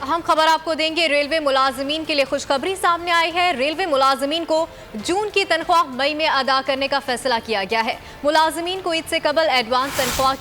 हम खबर आपको देंगे, रेलवे मुलाजमीन के लिए खुशखबरी सामने आई है। रेलवे मुलाजमीन को जून की तनख्वाह मई में अदा करने का फैसला किया गया है। मुलाजमीन को ईद से कबल एडवांस तनख्वाह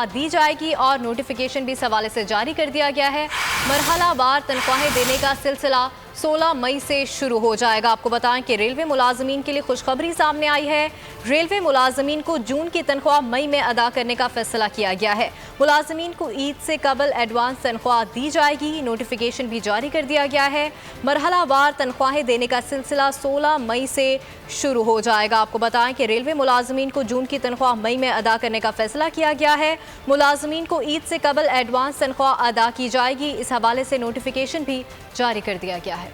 दी जाएगी और नोटिफिकेशन भी इस हवाले से जारी कर दिया गया है। मरहलावार तनख्वाहें देने का सिलसिला 16 मई से शुरू हो जाएगा। आपको बताएं कि रेलवे मुलाजमीन के लिए खुशखबरी सामने आई है। रेलवे मुलाजमीन को जून की तनख्वाह मई में अदा करने का फैसला किया गया है। मुलाजमीन को ईद से कबल एडवांस तनख्वाह दी जाएगी, नोटिफिकेशन भी जारी कर दिया गया है। मरहलावार तनख्वाहें देने का सिलसिला 16 मई से शुरू हो जाएगा। आपको बताएं कि रेलवे मुलाजमीन को जून की तनख्वाह मई में अदा करने का फैसला किया गया है। मुलाजमीन को ईद से कबल एडवांस तनख्वाह अदा की जाएगी, इस हवाले से नोटिफिकेशन भी जारी कर दिया गया है।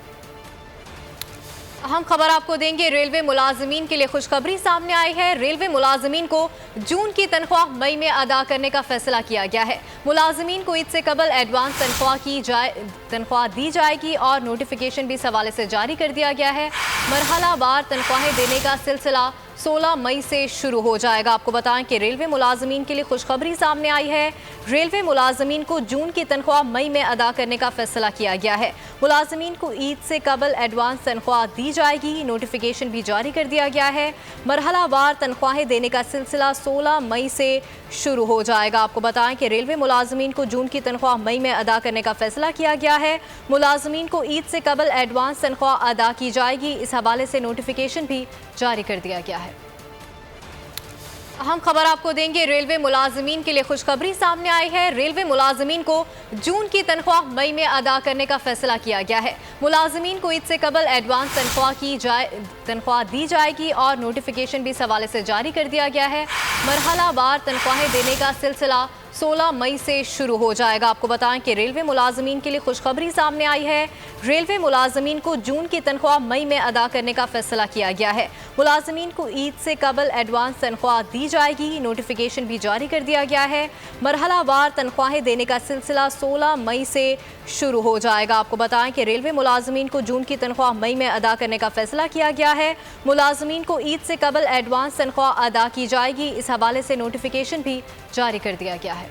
हम खबर आपको देंगे, रेलवे मुलाजमीन के लिए खुशखबरी सामने आई है। रेलवे मुलाजमीन को जून की तनख्वाह मई में अदा करने का फैसला किया गया है। मुलाजमीन को ईद से कबल एडवांस तनख्वाह दी जाएगी और नोटिफिकेशन भी इस हवाले से जारी कर दिया गया है। मरहलावार तनख्वाहें देने का सिलसिला 16 मई से शुरू हो जाएगा। आपको बताएं कि रेलवे मुलाजमीन के लिए खुशखबरी सामने आई है। रेलवे मुलाजमीन को जून की तनख्वाह मई में अदा करने का फैसला किया गया है। मुलाजमीन को ईद से कबल एडवांस तनख्वाह दी जाएगी, नोटिफिकेशन भी जारी कर दिया गया है। मरहलावार तनख्वाहें देने का सिलसिला 16 मई से शुरू हो जाएगा। आपको बताएं कि रेलवे मुलाजमीन को जून की तनख्वाह मई में अदा करने का फैसला किया गया है। मुलाजमीन को ईद से कबल एडवांस तनख्वाह अदा की जाएगी, इस हवाले से नोटिफिकेशन भी जारी कर दिया गया है। हम खबर आपको देंगे, रेलवे मुलाजमीन के लिए खुशखबरी सामने आई है। रेलवे मुलाजमीन को जून की तनख्वाह मई में अदा करने का फैसला किया गया है। मुलाजमीन को ईद से कबल एडवांस तनख्वाह दी जाएगी और नोटिफिकेशन भी इस हवाले से जारी कर दिया गया है। मरहलावार तनख्वाहें देने का सिलसिला 16 मई से शुरू हो जाएगा। आपको बताएं कि रेलवे मुलाजमीन के लिए खुशखबरी सामने आई है। रेलवे मुलाजमीन को जून की तनख्वाह मई में अदा करने का फैसला किया गया है। मुलाजमीन को ईद से कबल एडवांस तनख्वाह दी जाएगी, नोटिफिकेशन भी जारी कर दिया गया है। मरहलावार तनख्वाहें देने का सिलसिला 16 मई से शुरू हो जाएगा। आपको बताएं कि रेलवे मुलाजमीन को जून की तनख्वाह मई में अदा करने का फैसला किया गया है। मुलाजमीन को ईद से कबल एडवांस तनख्वाह अदा की जाएगी, इस हवाले से नोटिफिकेशन भी जारी कर दिया गया है।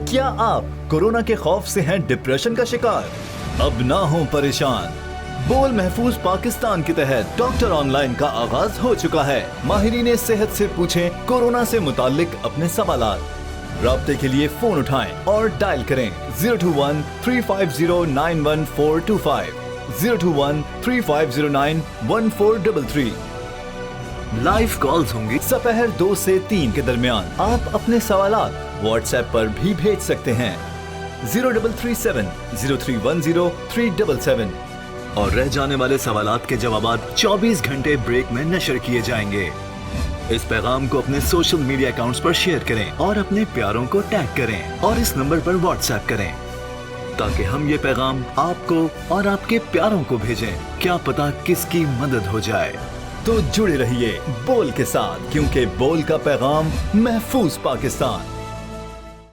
क्या आप कोरोना के खौफ से हैं डिप्रेशन का शिकार? अब ना हो परेशान। बोल महफूज पाकिस्तान के तहत डॉक्टर ऑनलाइन का आगाज हो चुका है। माहिरीन सेहत से पूछें कोरोना से मुताल्लिक अपने सवालात। राब्ते के लिए फोन उठाएं और डायल करें 021-350-91425, 021-3509-1433। लाइव कॉल्स होंगी दोपहर 2 से 3 के दरमियान। आप अपने सवालात व्हाट्सएप पर भी भेज सकते हैं 0337-0310-377 और रह जाने वाले सवालात के जवाबात 24 घंटे ब्रेक में नशर किए जाएंगे। इस पैगाम को अपने सोशल मीडिया अकाउंट्स पर शेयर करें और अपने प्यारों को टैग करें और इस नंबर पर व्हाट्सएप करें ताकि हम ये पैगाम आपको और आपके प्यारों को भेजें। क्या पता किसकी मदद हो जाए। तो जुड़े रहिए बोल के साथ, क्योंकि बोल का पैगाम महफूज पाकिस्तान।